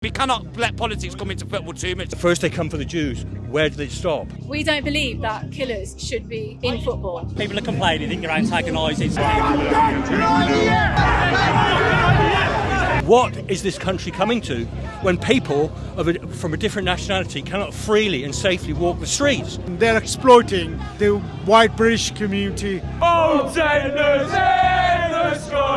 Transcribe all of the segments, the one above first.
We cannot let politics come into football too much. First they come for the Jews. Where do they stop? We don't believe that killers should be in football. People are complaining, think you're antagonising. What is this country coming to when people from a different nationality cannot freely and safely walk the streets? They're exploiting the white British community.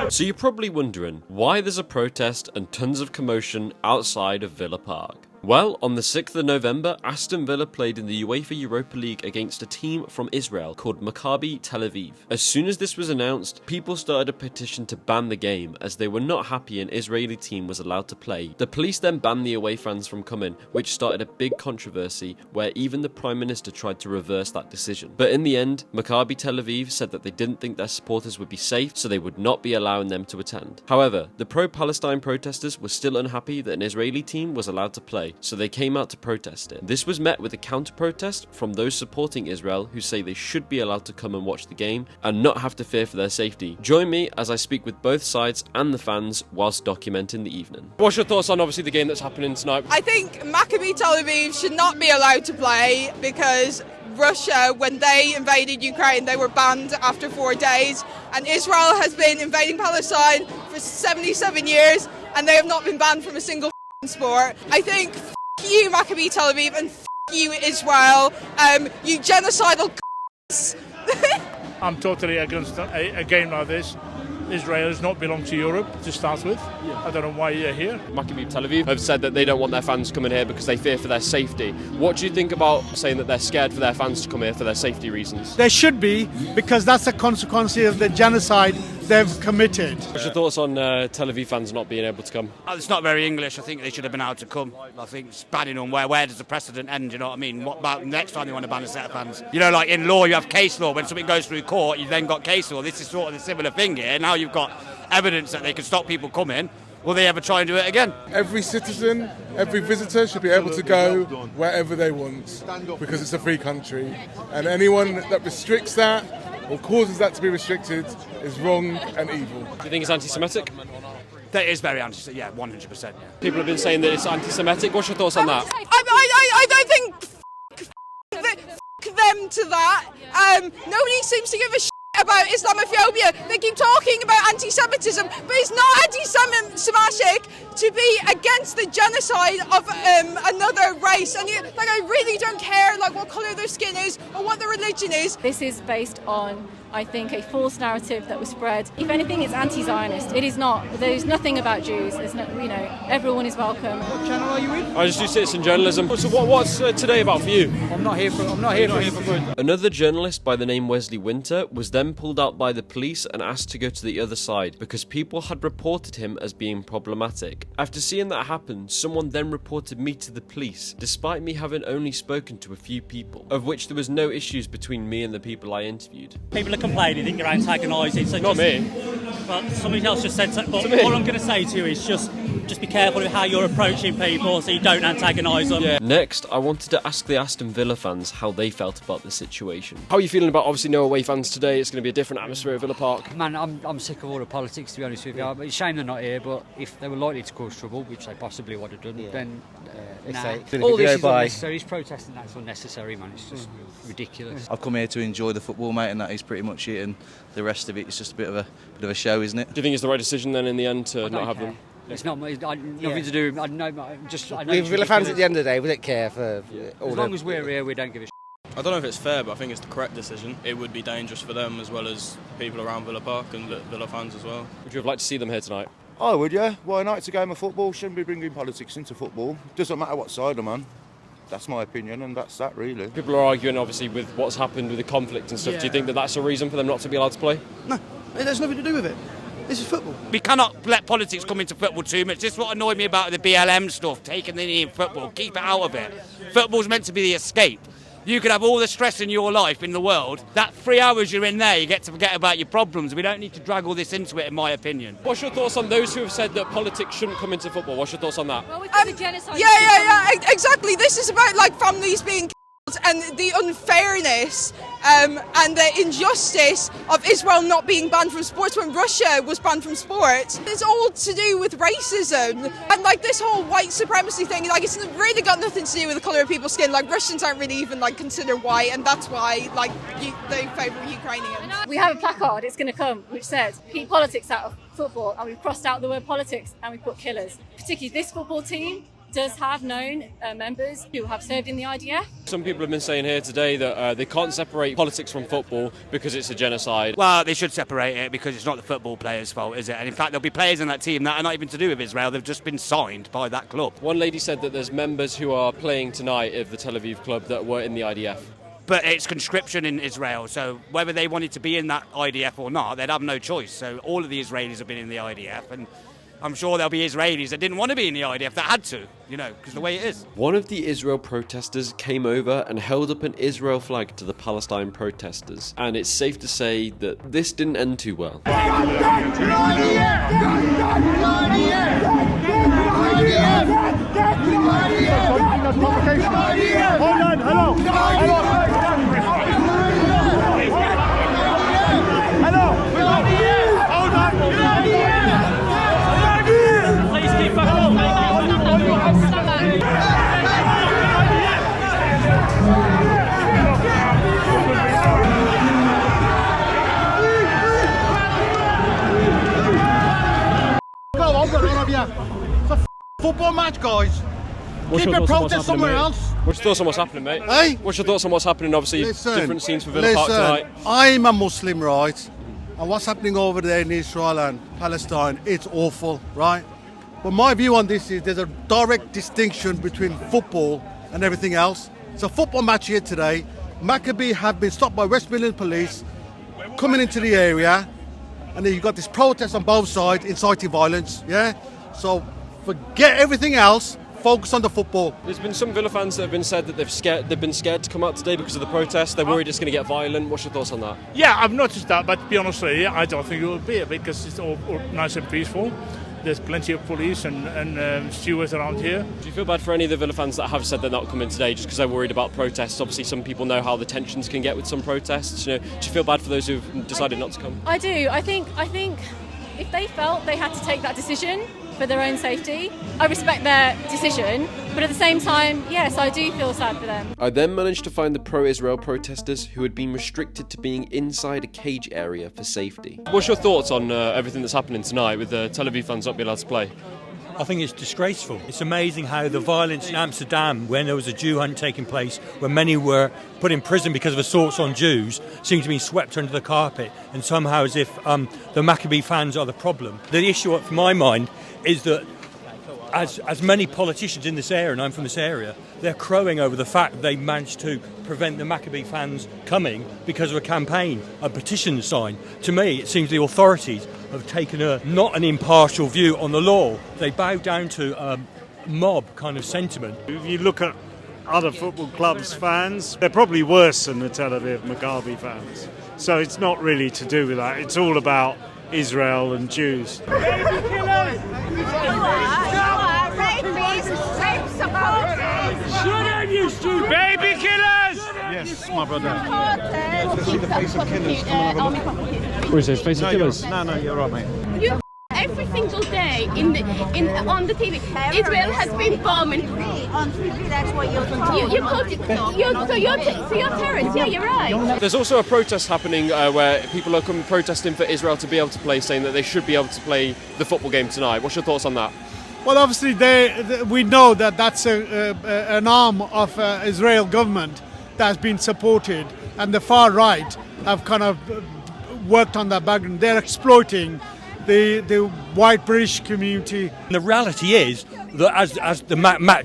So you're probably wondering why there's a protest and tons of commotion outside of Villa Park. Well, on the 6th of November, Aston Villa played in the UEFA Europa League against a team from Israel called Maccabi Tel-Aviv. As soon as this was announced, people started a petition to ban the game as they were not happy an Israeli team was allowed to play. The police then banned the away fans from coming, which started a big controversy where even the Prime Minister tried to reverse that decision. But in the end, Maccabi Tel-Aviv said that they didn't think their supporters would be safe, so they would not be allowing them to attend. However, the pro-Palestine protesters were still unhappy that an Israeli team was allowed to play, so they came out to protest it. This was met with a counter-protest from those supporting Israel who say they should be allowed to come and watch the game and not have to fear for their safety. Join me as I speak with both sides and the fans whilst documenting the evening. What's your thoughts on obviously the game that's happening tonight? I think Maccabi Tel-Aviv should not be allowed to play because Russia, when they invaded Ukraine, they were banned after 4 days, and Israel has been invading Palestine for 77 years and they have not been banned from a single sport. I think you Maccabi Tel-Aviv and you Israel, you genocidal I'm totally against a game like this. Israel does not belong to Europe to start with. I don't know why you're here. Maccabi Tel-Aviv have said that they don't want their fans coming here because they fear for their safety. What do you think about saying that they're scared for their fans to come here for their safety reasons? There should be, because that's a consequence of the genocide they've committed. What's your thoughts on Tel Aviv fans not being able to come? It's not very English. I think they should have been able to come. I think it's banning them. Where does the precedent end? You know what I mean? What about next time they want to ban a set of fans? You know, like in law, you have case law. When something goes through court, you then got case law. This is sort of a similar thing here. Now you've got evidence that they can stop people coming. Will they ever try and do it again? Every citizen, every visitor should be able to go wherever they want because it's a free country. And anyone that restricts that or causes that to be restricted is wrong and evil. Do you think it's anti-Semitic? That is very anti-Semitic, yeah, 100%. Yeah. People have been saying that it's anti-Semitic. What's your thoughts on that? I don't think them to that. Nobody seems to give a about Islamophobia. They keep talking about anti-Semitism, but it's not anti-Semitic to be against the genocide of another race. And I really don't care what colour their skin is or what their religion is. This is based on, I think, a false narrative that was spread. If anything, it's anti-Zionist. It is not. There's nothing about Jews. There's no, everyone is welcome. What channel are you with? I just do citizen journalism. So what's today about for you? I'm not here for good. Another journalist by the name Wesley Winter was then pulled out by the police and asked to go to the other side because people had reported him as being problematic. After seeing that happen, someone then reported me to the police, despite me having only spoken to a few people, of which there was no issues between me and the people I interviewed. People are complaining, think you're antagonising. So Not me. But somebody else just said so. But all I'm going to say to you is just be careful with how you're approaching people so you don't antagonise them. Yeah. Next, I wanted to ask the Aston Villa fans how they felt about the situation. How are you feeling about obviously no away fans today? It's going to be a different atmosphere at Villa Park. Man, I'm sick of all the politics, to be honest with you. It's a shame they're not here, but if they were likely to cause trouble, which they possibly would have done, then all this is unnecessary. He's protesting, that's unnecessary, man. It's just ridiculous. I've come here to enjoy the football, mate, and that is pretty much it. And the rest of it is just a bit of a show, isn't it? Do you think it's the right decision then in the end to not have them? It's not nothing to do. I know We're Villa fans at the end of the day. We don't care for all as long as we're here, we don't give a shit. I don't know if it's fair, but I think it's the correct decision. It would be dangerous for them as well as people around Villa Park and Villa fans as well. Would you have liked to see them here tonight? I would, yeah. Why not? It's a game of football. Shouldn't be bringing politics into football. Doesn't matter what side I'm on. That's my opinion, and that's that, really. People are arguing, obviously, with what's happened with the conflict and stuff. Yeah. Do you think that that's a reason for them not to be allowed to play? No, it has nothing to do with it. This is football. We cannot let politics come into football too much. This is what annoyed me about the BLM stuff, taking the knee in football. Keep it out of it. Football's meant to be the escape. You could have all the stress in your life in the world. That 3 hours you're in there, you get to forget about your problems. We don't need to drag all this into it, in my opinion. What's your thoughts on those who have said that politics shouldn't come into football? What's your thoughts on that? Well, we've got the genocide. Yeah, exactly. This is about families being killed And the unfairness and the injustice of Israel not being banned from sports when Russia was banned from sports. It's all to do with racism. And like this whole white supremacy thing, like it's really got nothing to do with the colour of people's skin. Like Russians aren't really even like considered white, and that's why like they favour Ukrainians. We have a placard, it's going to come, which says keep politics out of football, and we've crossed out the word politics and we've put killers. Particularly this football team does have known members who have served in the IDF. Some people have been saying here today that they can't separate politics from football because it's a genocide. Well, they should separate it because it's not the football players' fault, is it? And in fact, there'll be players in that team that are not even to do with Israel. They've just been signed by that club. One lady said that there's members who are playing tonight of the Tel Aviv club that were in the IDF. But it's conscription in Israel, so whether they wanted to be in that IDF or not, they'd have no choice. So all of the Israelis have been in the IDF, and I'm sure there'll be Israelis that didn't want to be in the IDF that had to, because the way it is. One of the Israel protesters came over and held up an Israel flag to the Palestine protesters, and it's safe to say that this didn't end too well. It's a football match, guys. Keep your protest somewhere else. What's your thoughts on what's happening, mate? Hey? What's your thoughts on what's happening? Obviously, different scenes for Villa Park tonight. I'm a Muslim, right? And what's happening over there in Israel and Palestine, it's awful, right? But my view on this is there's a direct distinction between football and everything else. It's a football match here today. Maccabi have been stopped by West Midland police coming into the area, and then you've got this protest on both sides inciting violence, yeah? So forget everything else, focus on the football. There's been some Villa fans that have been said that they've been scared to come out today because of the protest. They're worried it's going to get violent. What's your thoughts on that? Yeah, I've noticed that, but to be honest with you, I don't think it will be because it's all nice and peaceful. There's plenty of police and stewards around here. Do you feel bad for any of the Villa fans that have said they're not coming today just because they're worried about protests? Obviously, some people know how the tensions can get with some protests. Do you feel bad for those who've decided not to come? I do. I think if they felt they had to take that decision for their own safety, I respect their decision, but at the same time, yes, I do feel sad for them. I then managed to find the pro-Israel protesters who had been restricted to being inside a cage area for safety. What's your thoughts on everything that's happening tonight with the Tel Aviv fans not being allowed to play? I think it's disgraceful. It's amazing how the violence in Amsterdam, when there was a Jew hunt taking place, where many were put in prison because of assaults on Jews, seemed to be swept under the carpet, and somehow as if the Maccabi fans are the problem. The issue, from my mind, is that as many politicians in this area, and I'm from this area, they're crowing over the fact they managed to prevent the Maccabi fans coming because of a campaign, a petition sign. To me, it seems the authorities have taken not an impartial view on the law. They bow down to mob kind of sentiment. If you look at other football clubs' fans, they're probably worse than the Tel Aviv Maccabi fans. So it's not really to do with that. It's all about Israel and Jews. Baby killers! Yes, my brother. See the face of killers. Come and have a look. Where is it? Face of killers? No, you're right, mate. You every single day on the TV, Israel has been bombing. On TV, that's what you're you're terrorists. Yeah, you're right. There's also a protest happening where people are protesting for Israel to be able to play, saying that they should be able to play the football game tonight. What's your thoughts on that? Well, obviously, we know that that's an arm of Israel government that's been supported, and the far right have kind of worked on that background. They're exploiting the white British community. And the reality is that as the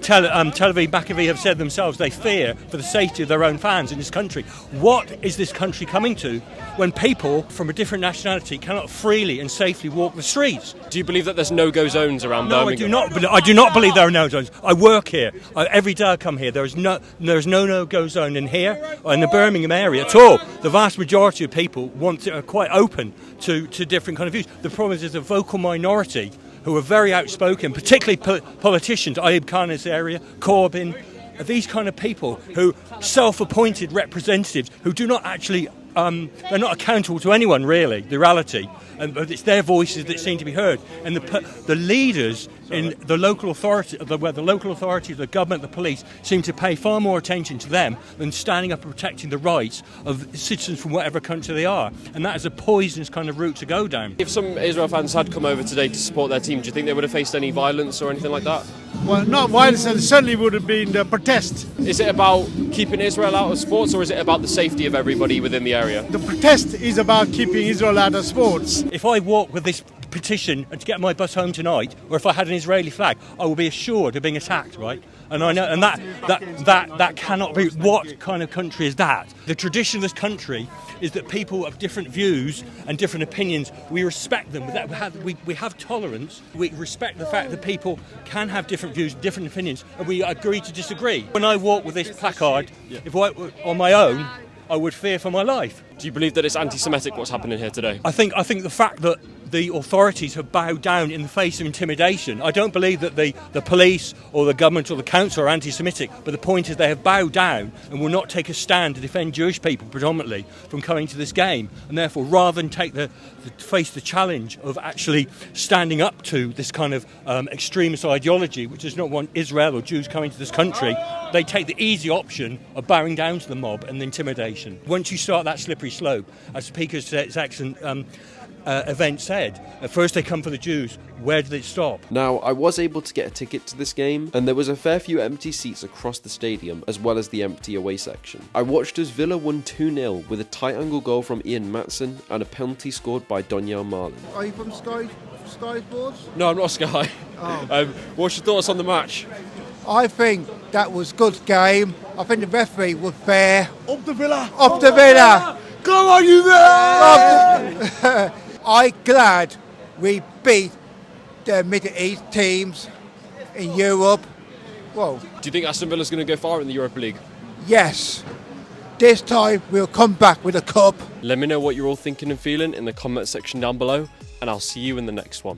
Tel Aviv Maccabi have said themselves, they fear for the safety of their own fans in this country. What is this country coming to when people from a different nationality cannot freely and safely walk the streets? Do you believe that there's no-go zones around Birmingham? No, I do not believe there are no zones. I work here. Every day I come here. There is no-go zone in here or in the Birmingham area at all. The vast majority of people are quite open to different kind of views. The problem is there's a vocal minority who are very outspoken, particularly politicians, Ayub Khan in this area, Corbyn, are these kind of people who self-appointed representatives who do not actually, they're not accountable to anyone really, the reality, but it's their voices that seem to be heard. And the leaders in the local authority, where the local authorities, the government, the police, seem to pay far more attention to them than standing up and protecting the rights of citizens from whatever country they are. And that is a poisonous kind of route to go down. If some Israel fans had come over today to support their team, do you think they would have faced any violence or anything like that? Well, not violence, it certainly would have been the protest. Is it about keeping Israel out of sports, or is it about the safety of everybody within the area? The protest is about keeping Israel out of sports. If I walk with this petition and to get my bus home tonight, or if I had an Israeli flag, I will be assured of being attacked, right? And I know, and that cannot be. What kind of country is that? The tradition of this country is that people of different views and different opinions, we respect them. We have tolerance. We respect the fact that people can have different views, different opinions, and we agree to disagree. When I walk with this placard, if I were on my own, I would fear for my life. Do you believe that it's anti-Semitic what's happening here today? I think the fact that the authorities have bowed down in the face of intimidation. I don't believe that the police or the government or the council are anti-Semitic, but the point is they have bowed down and will not take a stand to defend Jewish people predominantly from coming to this game. And therefore, rather than face the challenge of actually standing up to this kind of extremist ideology, which does not want Israel or Jews coming to this country, they take the easy option of bowing down to the mob and the intimidation. Once you start that slippery slope, as Speaker's excellent event said, at first they come for the Jews, where did it stop? Now, I was able to get a ticket to this game, and there was a fair few empty seats across the stadium, as well as the empty away section. I watched as Villa won 2-0 with a tight angle goal from Ian Matson and a penalty scored by Donyell Marlin. Are you from Sky Sports? No, I'm not Sky. Oh. What's your thoughts on the match? I think that was good game. I think the referee was fair. Up the Villa! Up the Villa! Come on, you Villa! I'm glad we beat the Middle East teams in Europe. Whoa. Do you think Aston Villa's going to go far in the Europa League? Yes. This time we'll come back with a cup. Let me know what you're all thinking and feeling in the comment section down below, and I'll see you in the next one.